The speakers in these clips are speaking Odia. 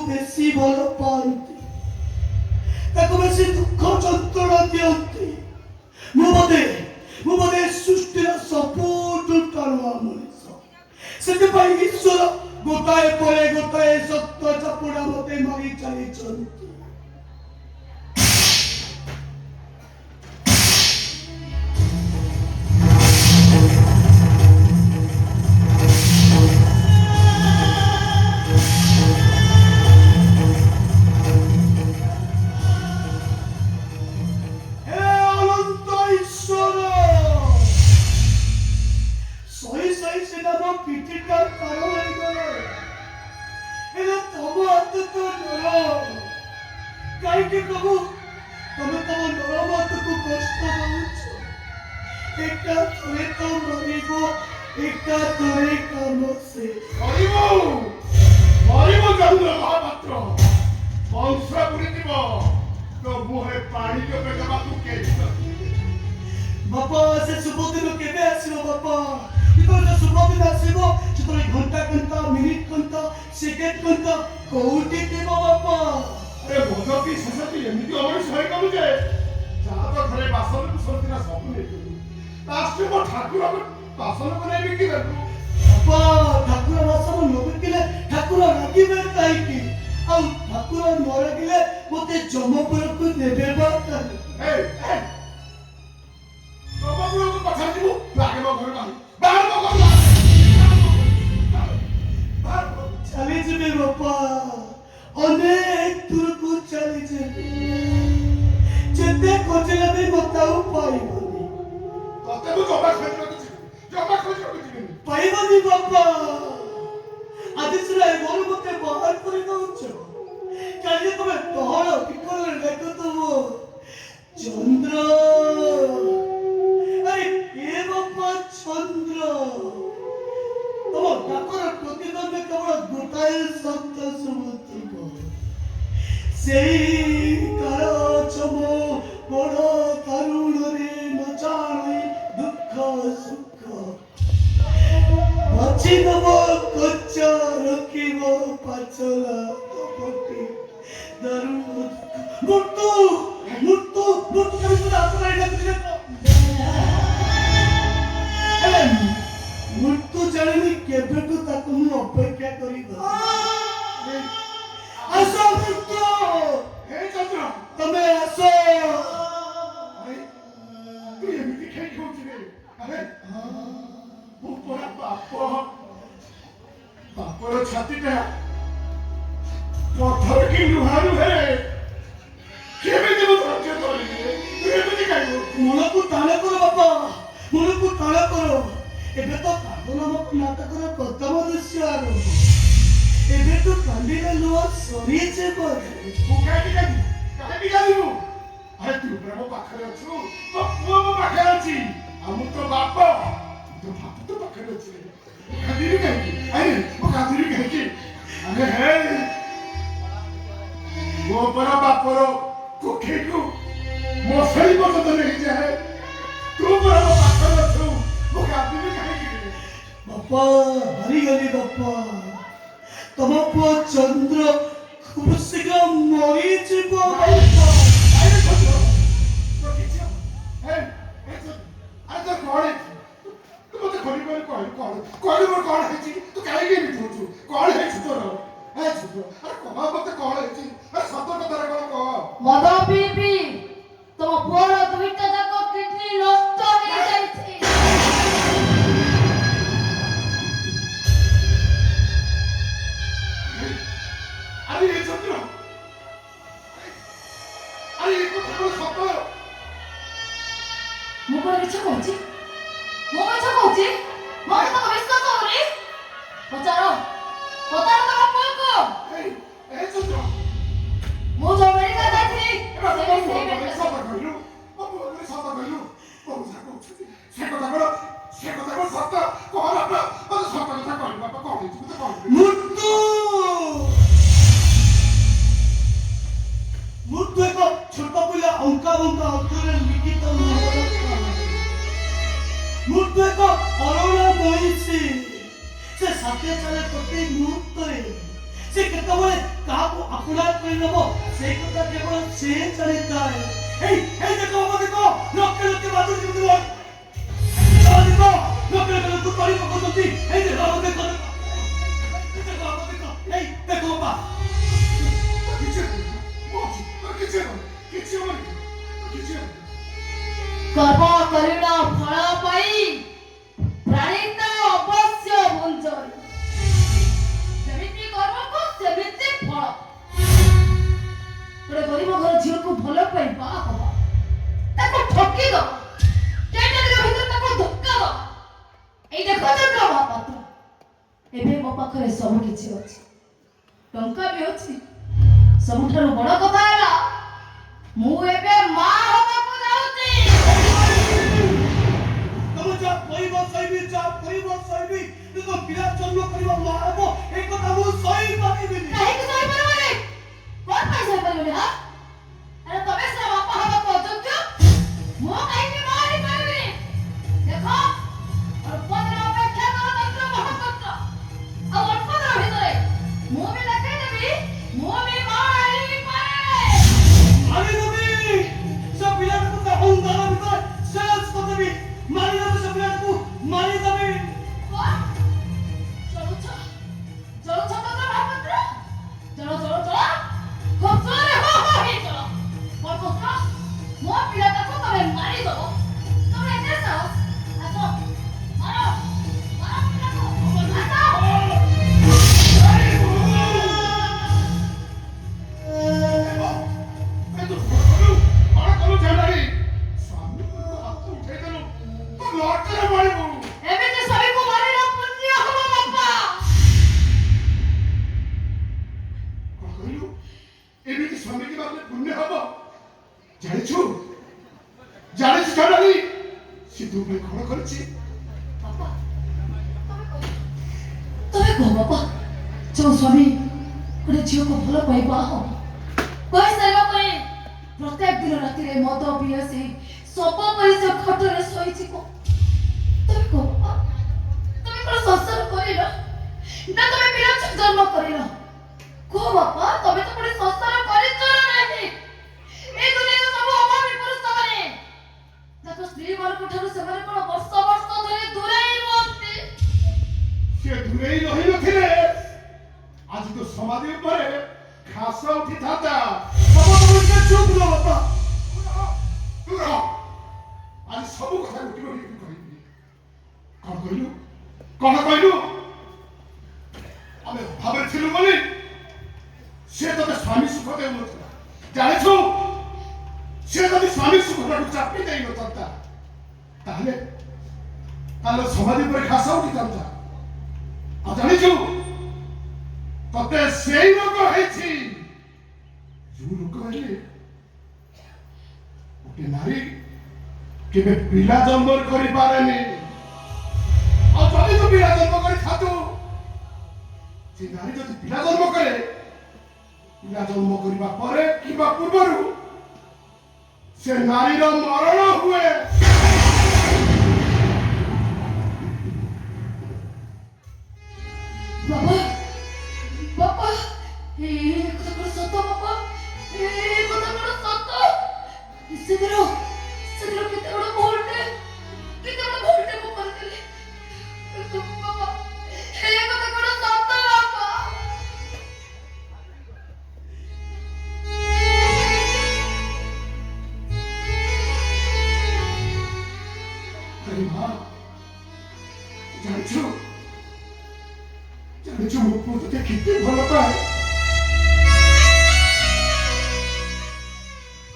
ବେଶୀ ଭଲ ପାଆନ୍ତି, ତାକୁ ବେଶୀ ଦୁଃଖ ଯନ୍ତ୍ରଣା ଦିଅନ୍ତି। ମୁଁ ବୋଧେ ସୃଷ୍ଟିର ସବୁଠୁ ଟାଣୁଆ ମଣିଷ। ସେଥିପାଇଁ ଈଶ୍ୱର ଗୋଟାଏ ପରେ ଗୋଟାଏ ସତ୍ୟ ଚାପୁଡ଼ା ମତେ ମାରି ଚାଲିଛନ୍ତି। बापा से सुबोधिन केबे आसीबो बापा इतो सुबोधिन आसीबो चितले घंटा घंटा मिनिट घंटा सेकेंड घंटा कोउटी देबो बापा अरे भोजकी ससती एमिति अमर सहाय करू जे जा तो घरे बासन कुसरतिना सब नै लास्ट में ठाकुर बासन को नै बिकी देबो बापा ठाकुर बासन न बिकिले ठाकुर रागिबे काईकी आ ठाकुर न रागिले मते जमपुर को देबे बात ए ए बाबा को पछा दिबो लागे म घर बाहर बाहर चली जबे बापा अनेक दूर को चली जबे जेते खोजले भी बताऊ पाइबनी तते मु जमा खोज रखी पाइबनी बापा आज सुना घर मते बाहर कर दउछ काली तमे तोहर किकर देखो तुम चंद्र चंद्र तुम ठाकुर प्रतिद्वंद केवल गोटाए शब्द शुभुथिब सेई काल चम बड़ करुण रे न जाने दुख सुख बाची दब कच्चा रखिब पाचला कपटी दारू मुर्तु मुर्तु मुर्तु कभी आसरा इला मृत्यु जानी केबेटू ताको मु अपेक्षा करी आसो मृत्यु हे चंद्र तमे आसो अरे तू एमिति खेल खोज रे अरे वो पूरा बापर छातीटा पत्थर की लुहारू है केबे देबो धैर्य धरि तू एमिति काइबो मन को ताले करो बाबा मन को ताले करो एबे तो कागो नामक नाटकर प्रथम दृश्य आरंभ एबे तो कांदिले लो सरी जे बोले तू काहे गालिबो अरे तू ब्रह्म पाखरे अछु तो पाखरे अछि हम तो बाप तो पाखरे अछि कादिरी काहे अरे वो कादिरी काहे अरे हे वो बड़ा बापरो कोखे को मोसई को तो नहीं जाए तू ब्रह्म पाखरे अछु वो कादिरी बापा हरी गली बापा तम पुओ चंद्र खूब शीघ्र मरी जीव अरे चंद्र तो किछ हे अरे तो कोड़े तू मते खरी कर कोड़े मोर कोड़ है तू काहे के बिठोछु कोड़ है छुतोर हे छुतो अरे कमा मते कोड़ है अरे सत कथा रे को मदा बीबी तम पुओर दुईटा जाक किडनी नष्ट हो जाईछि अरे ये चंद्र अरे ये कथा को सत मो को किछ कहछि मो कहछि मो तो विश्वास होनी पचारो तम पुओ को ए चंद्र मो जो अमेरिका जाईछि से सत कहलु बाबू रे सत कहलु बाबू से कथा को सत कहला तो सत कथा कहलु बाबा कहै छु तो कहलु मृत्यु मृत्यु एक छोटा पिला अंका अक्षर लिखित मृत्यु एक अरुण করে নেবো সেই কথা কেবল সে জানে তাই। এই এই দেখো বাবা, দেখো লক্ষ্যে লক্ষ্যে বাদুর জীবন দেখো, দেখো লক্ষ্যে লক্ষ্যে তুই পারি কখন তুই, এই দেখো বাবা, দেখো দেখো বাবা, দেখো এই দেখো বাবা। কর্ম করিণ ফল পাই প্রাণিত অবশ্য বঞ্চন। ଯେମିତି କର୍ମକୁ ସେମିତି ଫଳ। ଗୋଟେ ଗରିବ ଘର ଝିଅକୁ ଭଲ ପାଇ ବାହା ହବ, ତାକୁ ଠକି ଦବ, କେଇଟା ଦିନ ଭିତରେ ତାକୁ ଧୋକା ଦବ। ଏଇ ଦେଖ ଚନ୍ଦ୍ର ମହାପାତ୍ର, ଏବେ ମୋ ପାଖରେ ସବୁ କିଛି ଅଛି, ଟଙ୍କା ବି ଅଛି। ସବୁଠାରୁ ବଡ଼ କଥା ହେଲା ମୁଁ ଏବେ ମା ହବାକୁ ଯାଉଛି। ତମେ ଯା କହିବ ସହିବି, ଯା କହିବ ସହିବି, କିନ୍ତୁ ପିଲା ଜନ୍ମ କରିବା ମା ହବ ଏ କଥା ମୁଁ ସହି ପାରିବିନି। କାହିଁକି ସହିପାରିବନି? କଣ ପାଇଁ ସହିପାରିବନି? ହଁ, ଆରେ ତମେ ସେ ବାପା ହବାକୁ ଅଯୋଗ୍ୟ, ମୁଁ କାହିଁକି ମା ହେଇପାରିବିନି? ଦେଖ, ଅଳ୍ପ ଦିନ ଅପେକ୍ଷା କର ଚନ୍ଦ୍ର ମହାପାତ୍ର, ଆଉ ଅଳ୍ପ ଦିନ ଭିତରେ ମୁଁ ବି ଦେଖେଇଦେବି ମୁଁ ବି ମା ହେଇପାରେ। ମାରିଦେବି ସେ ପିଲାଟାକୁ, ତା ଅନ୍ଧାର ଭିତରେ ଶେଷ କରିଦେବି, ମାରିଦେବି ସେ ପିଲାଟାକୁ, ମାରିଦେବି। କଣ? ଚଳୁଛ ଚନ୍ଦ୍ର ମହାପାତ୍ର, ଚଳ ଚଳ ଚଳ, ଖୁବ୍ ଜୋରେ ହୋ ହୋ ହେଇ ଚଳ। କଣ କହୁଛ? ମୋ ପିଲାଟାକୁ ତମେ ମାରିଦବ? ତମର ଏତେ ସାହସ? ଆସ, ମାର ମାର ପିଲାକୁ, ଆସ। ଏମିତି ସଭିକୁ ମାରିଲେ ପୁଣ୍ୟ ହବ ବାପା। ବାପା, ତମେ କହ ବାପା, ଯୋଉ ସ୍ୱାମୀ ଗୋଟେ ଝିଅକୁ ଭଲ ପାଇ ବାହା ହବ, କହିସାରିବା ପରେ ପ୍ରତ୍ୟେକ ଦିନ ରାତିରେ ମଦ ପିଇ ଆସି ଶବ ପରି ସେ ଖଟରେ ଶୋଇଯିବ, ତମେ କହ ବାପା, ତମେ କଣ ସଂସାର କରିଲ ନା ତମେ ପିଲା ଜନ୍ମ କରିଲ? କୁହ ବାପା, ତମେ ତ ପୁଣି ସଂସାର କରିଛ ନା ନାହିଁ? ଏ ଦୁନିଆରେ ସବୁ ଅଭାବୀ ପୁରୁଷମାନେ ତାଙ୍କ ସ୍ତ୍ରୀ ମାନଙ୍କ ଠାରୁ ସେମାନେ କଣ ବର୍ଷ ବର୍ଷ ଧରି ଦୂରେଇ ରୁହନ୍ତି? ଆଜି ତ ସମାଧି ଉପରେ ଘାସ ଉଠିଥାନ୍ତା। ବାବା ତମେ ଟିକେ ଚୁପ୍ ରୁହ ବାପା। ଆଜି ସବୁ କଥା ଗୋଟି ଗୋଟି କହିବି। କଣ କହିଲୁ? କଣ କହିଲୁ? ଆମେ ଭାବରେ ଥିଲୁ ବୋଲି ସେ ତତେ ସ୍ୱାମୀ ସୁଖ ଦେଉନଥିଲା, ଜାଣିଛୁ? ସେ ଯଦି ସ୍ୱାମୀ ସୁଖଟାକୁ ଚାପି ଦେଇନଥାନ୍ତା ତାହେଲେ ସମାଧି ଉପରେ ଘାସ ଉଠିଥାନ୍ତା। ଆଉ ଜାଣିଛୁ ତତେ ସେଇ ରୋଗ ହେଇଛି ଯୋଉ ରୋଗ ହେଲେ ଗୋଟେ ନାରୀ କେବେ ପିଲା ଜନ୍ମ କରିପାରେନି। ଆଉ ଯଦି ତୁ ପିଲା ଜନ୍ମ କରିଥାନ୍ତୁ, ସେ ନାରୀ ଯଦି ପିଲା ଜନ୍ମ କରେ, ପିଲା ଜନ୍ମ କରିବା ପରେ କିମ୍ବା ପୂର୍ବରୁ ସେ ନାରୀର ମରଣ ହୁଏ। ବାବା, ବାପା, ଏ କଥା କଣ ସତ ବାପା? ଏ କଥା କଣ ସତ? ସେଦିନ କେତେ ବଡ଼ ଭୁଲଟେ ମୁଁ କରିଦେଲି। ବାପା, ଏ କଥା କଣ ସତ ବାପା? ଆରେ ମା, ଜାଣିଛୁ ମୋ ପୁଅ ତତେ କେତେ ଭଲ ପାଏ।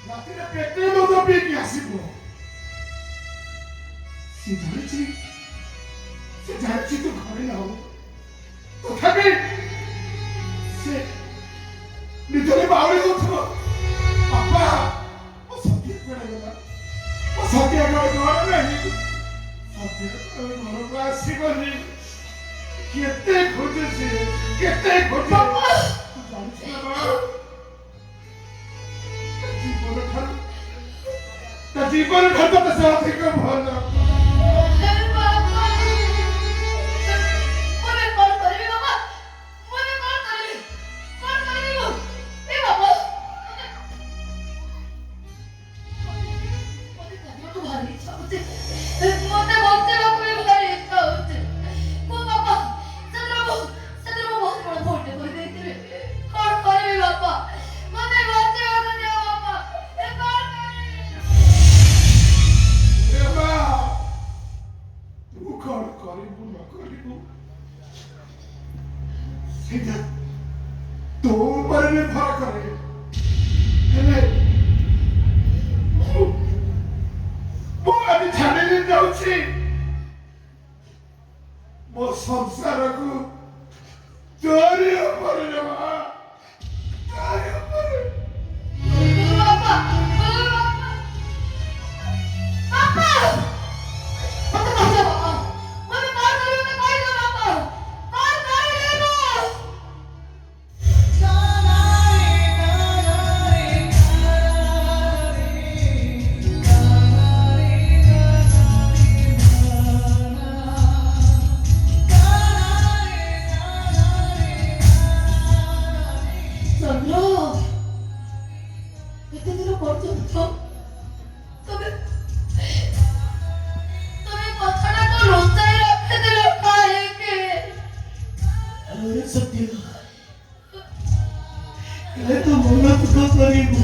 ରାତିରେ ପେଟେ ମଦ ପିଇକି ଆସିବ। ସେ ଜାଣିଛି ତୁ ଘରେ ନାହୁଁ, ତଥାପି ସେ ନିଜରେ ବାଉଳି ଦଉଥିବ, ବାପା ମୋ ସତ୍ୟ କୁଆଡ଼େ ଗଲା, ମୋ ସତ୍ୟ କୁଆଡ଼େ ଘର ନାହିଁ, ସତ୍ୟ ଘରକୁ ଆସିବନି। କେତେ ଖୋଜୁଛି, କେତେ ଖୋଜେ। ତୁ ଜାଣିଛୁ ନା ମା, ତା ଜୀବନ ଠାରୁ ତତେ ସେ ଅଧିକ ଭଲ। କଣ କରିବି ବାବା? ମୁଁ କଣ କରିବି? ଏ ବାବା ତୋ ଉପରେ ନିର୍ଭର କରେ। ହେଲେ ମୁଁ ଆଜି ଛାଡ଼ିଲି ଯାଉଛି ମୋ ସଂସାରକୁ ତୋରି ଉପରେ ନେବା, ତୋରି ଉପରେ। ବାପା ବାପା ମତେ କହିଦିଅ ବାପା, ମତେ କଣ କରିବ ମତେ କହିଦିଅ ବାପା, କଣ କରିବି ମୁଁ? ଚନ୍ଦ୍ର, ଏତେ ଦିନ ପର୍ଯ୍ୟନ୍ତ ତମେ କଥାଟାକୁ ଲୁଚାଇ ରଖିଥିଲ କାହିଁକି? ଆରେ ସତ୍ୟ କାଳେ ତୁ ମନ ଦୁଃଖ କରିବୁ,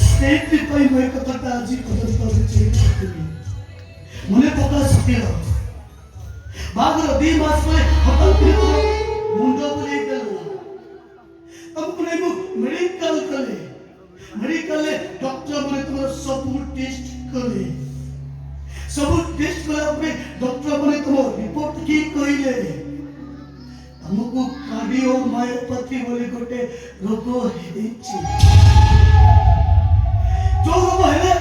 ସେଇଥିପାଇଁ ମୁଁ ଏ କଥାଟା ଆଜି ପର୍ଯ୍ୟନ୍ତ ଲୁଚେଇ ରଖିଥିଲି। ମନେ ପକା ସତ୍ୟ, ବାହାଘର 2 ମାସ ପରେ ହଠାତ୍ କରି ତୋର ମୁଣ୍ଡ ବୁଲେଇ ଦେଲୁ। ତମକୁ ନେଇ ମୁଁ ମେଡିକାଲ ଗଲି, ମେଡିକାଲରେ ଡକ୍ଟର ମାନେ ତୁମର ସବୁ ଟେଷ୍ଟ କଲେ। ସବୁ ଟେଷ୍ଟ କଲା ପରେ ଡକ୍ଟର ମାନେ ତୁମ ରିପୋର୍ଟ କି କହିଲେ ତମକୁ କାର୍ଡିଓମାୟୋପାଥି ବୋଲି ଗୋଟେ ରୋଗ ହେଇଛି। ଯୋଉ ରୋଗ ହେଲେ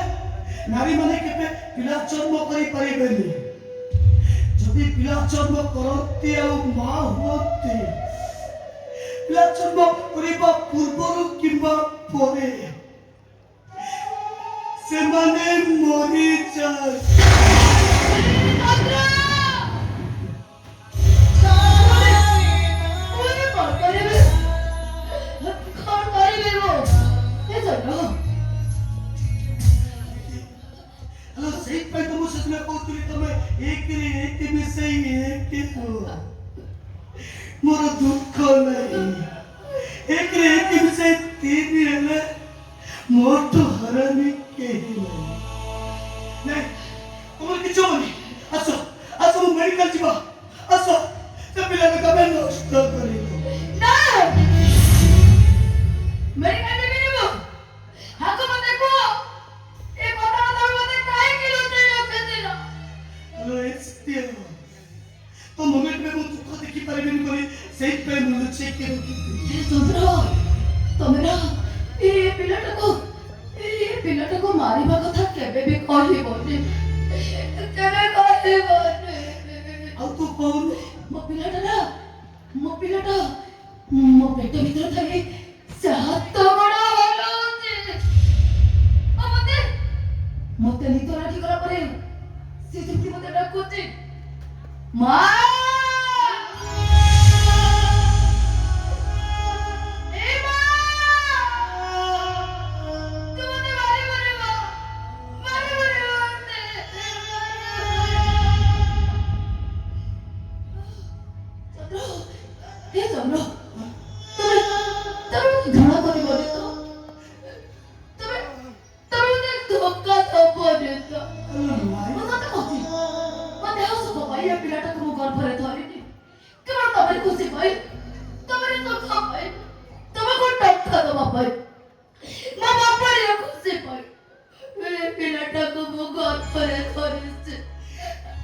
ନାରୀମାନେ କେବେ ପିଲା ଜନ୍ମ କରିପାରିବେନି। ଯଦି ପିଲା ଜନ୍ମ କରନ୍ତି ଆଉ ମା ହୁଅନ୍ତି, ପିଲା ଜନ୍ମ କରିବା ପୂର୍ବରୁ କିମ୍ବା ପରେ ସେମାନେ ମରିଯାଆନ୍ତି। हेलो ସେଇଥିପାଇଁ ତ ମୁଁ ସେଦିନ କହୁଥିଲି ତମେ ଏକରେ ଏକ ମିଶେଇ ଏକ ହୁଅ। ମୋର ଦୁଃଖ ନାହିଁ, ଏକରେ ଏକ ମିଶେଇ 3 ହେଲେ ମୋଠୁ ହରାମି କେହି ନାହିଁ। ନାଇଁ ତମର କିଛି ହବନି, ଆସ ଆସ ମୁଁ ମେଡିକାଲ ଯିବା, ଆସ ସେ ପିଲାକୁ ତମେ ନଷ୍ଟ କରିବ। तो मोमेंट में वो दुख देखी परिबेनी बोली सेही पे मुझे के रखी। चंद्र तमे ना ए पिलाटा को मारिबा कथा केबे भी कहबोनी, केबे कहबोनी। आ तू कौन? मो पिलाटा मो पेट भीतर थाई से हाथ बड़ा हलाउची। मते निद लाठी करा परे से जेती मते डाकुची मां।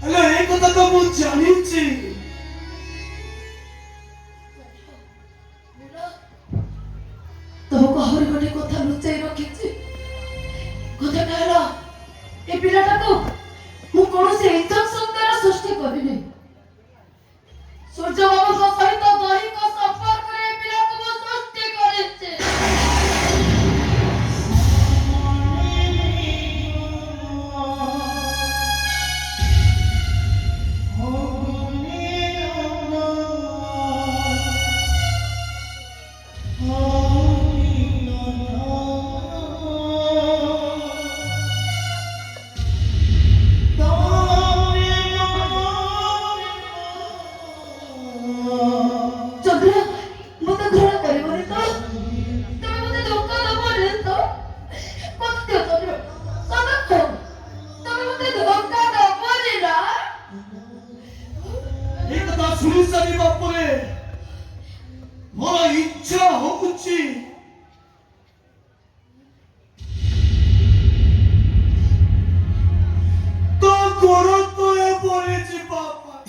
हेलो एक कथा तो मु जानिछि तुमको आहुरी गोटे कथा लुचाई रखिछि। कथाटा ହେଲା ए पिलाटाको मु कोनोसी इंजेक्शन द्वारा सृष्टि करिनि। सूर्य बाबूଙ୍କ ସହିତ ଦୈହିକ ସମ୍ପର୍କରେ ଏ ପିଲାକୁ ମୁଁ ସୃଷ୍ଟି କରିଛି। तो ଇଚ୍ଛା ହଉଛି ତୋ ଗୋଡ଼ ତଳେ ପଡ଼ିଯିବା ପାଇଁ।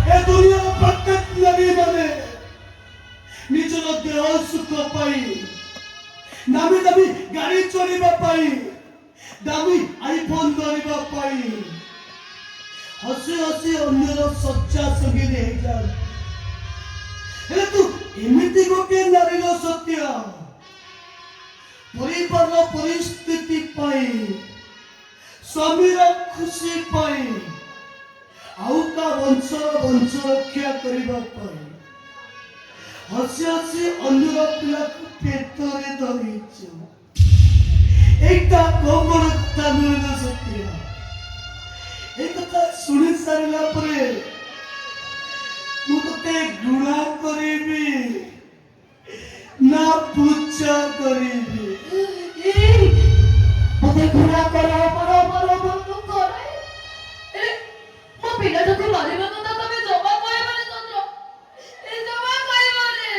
ଏ ଦୁନିଆର ପ୍ରତ୍ୟେକ ନାରୀମାନେ ନିଜର ଦେହ ସୁଖ ପାଇଁ, ଦାମୀ ଦାମୀ ଗାଡ଼ି ଚଢ଼ିବା ପାଇଁ, ଦାମୀ ଆଇଫୋନ ଧରିବା ପାଇଁ ହସି ହସି ଅନ୍ୟର ଶଯ୍ୟା ସଙ୍ଗିନୀ ହେଇଯାଏ। ହେଲେ ତୁ ଏମିତି ଗୋଟିଏ ନାରୀର ସତ୍ୟ ପରିବାରର ପରିସ୍ଥିତି ପାଇଁ, ସ୍ୱାମୀର ଖୁସି ପାଇଁ, ଆଉ ତା ବଂଶ ରକ୍ଷା କରିବା ପାଇଁ ହସି ହସି ଅନ୍ୟର ପିଲାକୁ ପେଟରେ ଧରିଛୁ। এইটা কোমর তামিল সত্যিয়া এই কথা শুনি সারিলা পরে মু তোতে ঘৃণা করিবি না পূজা করিবি? মতে ঘৃণা করা বন্ধ করে। ମୋ ପିଲାଟାକୁ ମାରିବା କଥା ତମେ ଜମା କହିବନି ଚନ୍ଦ୍ର, ଜମା କହିବନି।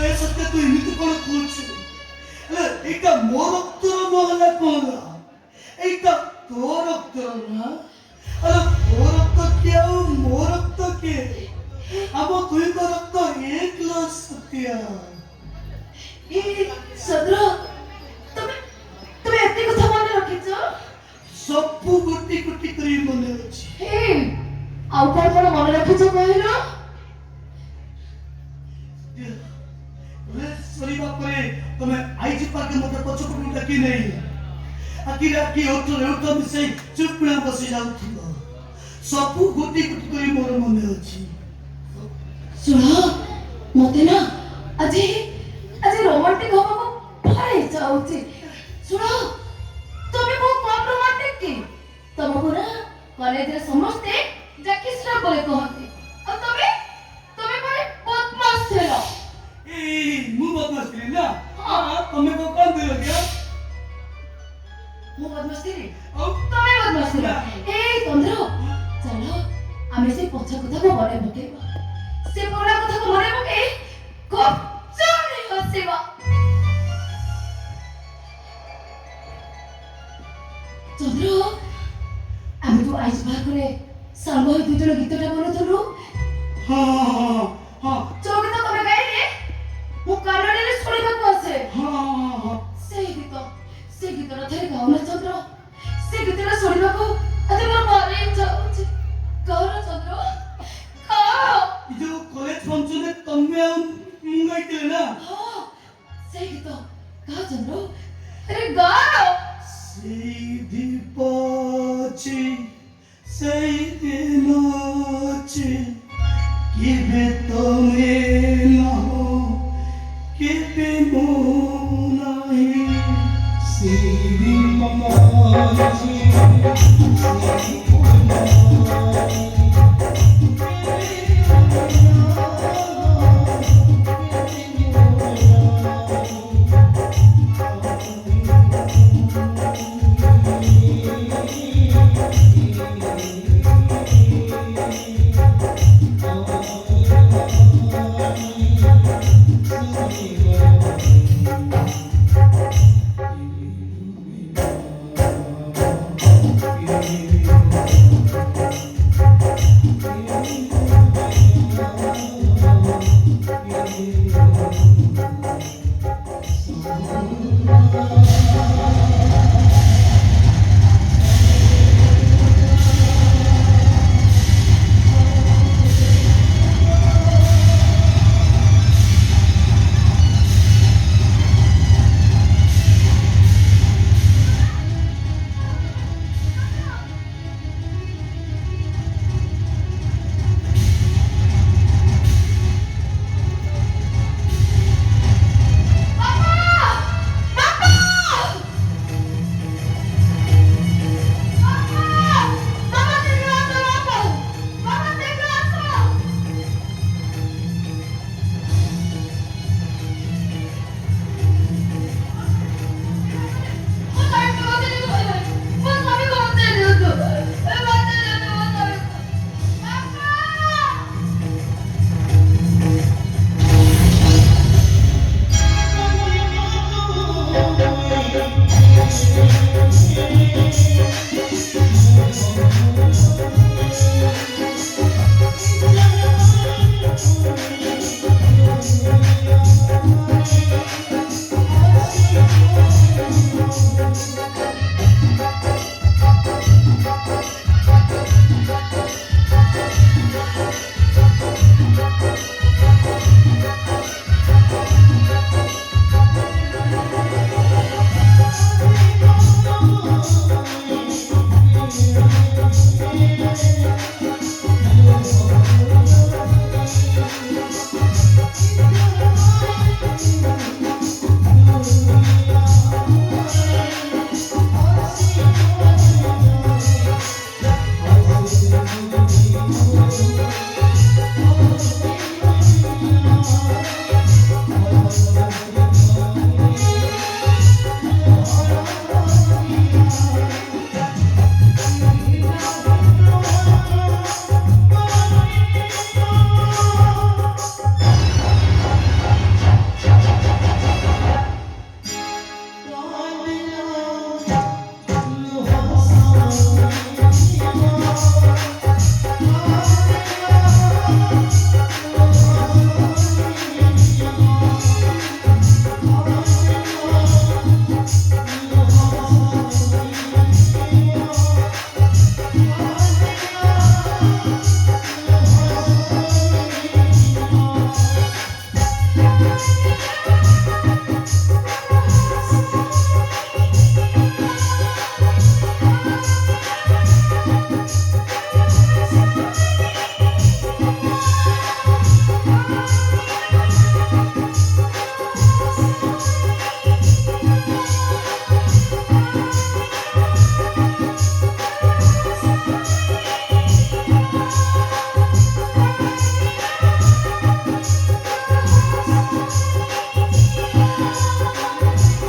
ଏ ସତ୍ୟ ତୁ ଏମିତି କଣ କହୁଛୁ? ହେଲେ ଏଇଟା ମୋ ରକ୍ତର ନହେଲା କଣ? ଏଇଟା ତୋ ରକ୍ତର ନା? ଆରେ ତୋ ରକ୍ତ କିଏ ଆଉ ମୋ ରକ୍ତ କିଏ? ଆମ ଦୁଇଙ୍କ ରକ୍ତ ଏକ ଲୋ ସତ୍ୟା। ଚନ୍ଦ୍ର, ତମେ ଏତେ କଥା ମନେ ରଖିଛ? ସବୁ ଗୋଟି ଗୋଟି କରି ମନେ ଅଛି। ଆଉ କଣ ମନେ ରଖିଛ କହିଲ? ସରିବା ପରେ ତମେ ଆଇଜି ପାଖେ ମତେ ପଛପଟୁ ଡାକି ନେଇ ଆଖି ଓଠରେ ଓଠ ମିଶାଇ ଚୁପକିନା ବସି ଯାଉଥିବ। ସବୁ ଗୋଟି ଗୋଟି କରି ମୋର ମନେ ଅଛି। ଶୁଣ, ମତେ ନା ଆଜି ରୋମାଣ୍ଟିକ ହବାକୁ ଭାରି ଇଚ୍ଛା ହଉଛି। ଶୁଣ, ତମେ ବହୁତ କମ୍ ରୋମାଣ୍ଟିକ କି? ତମକୁ ନା କଲେଜରେ ସମସ୍ତେ ଜାକି ଶ୍ରଫ ବୋଲି କହନ୍ତି, ଆଉ ତମେ ଭାରି ବଦମାସ ଥିଲ। ମୁଁ ବଦମାସ ଥିଲି ନା? ତମେ କଣ ଦିଲ କି? ମୁଁ ବଦମାସ ଥିଲି? ଆଉ ତମେ ବଦମାସ ଥିଲ? ଚନ୍ଦ୍ର, ଚାଲ ଆମେ ସେ ପଛ କଥାକୁ ମନେ ପକେଇବା, ସେ ପୁରୁଣା କଥାକୁ ମନେ ପକେଇ ଖୁବ୍ ଜୋରରେ ହସିବା। ଚନ୍ଦ୍ର, ଆମେ ଯୋଉ ଆଇଜି ପାର୍କରେ ସାଙ୍ଗ ହୋଇ ଦୁଇ ଜଣ ଗୀତଟା ବୋଲୁଥିଲୁ, ଯୋଉ ଗୀତ ତମେ ଗାଇଲେ ମୁଁ କାନରେ ଶୁଣିବାକୁ ଆସେ, ସେ ଗୀତଟା ଥରେ ଗାଉନା ଚନ୍ଦ୍ର। ସେ ଗୀତଟା ଶୁଣିବାକୁ ଆଜି ମୋର ଭାରି ଇଚ୍ଛା ହଉଛି। ଗାଉନା ଚନ୍ଦ୍ର, ଗାଅ। ଯୋଉ କଲେଜ ଫଙ୍କସନରେ ତମେ ଆଉ ମୁଁ ଗାଇଥିଲେ ନା? ସେଇ ଗୀତ ଗାଅ ଚନ୍ଦ୍ର, ଆରେ ଗାଅ। ସେଇ ଦୀପ ଅଛି ସେଇ ଦିନ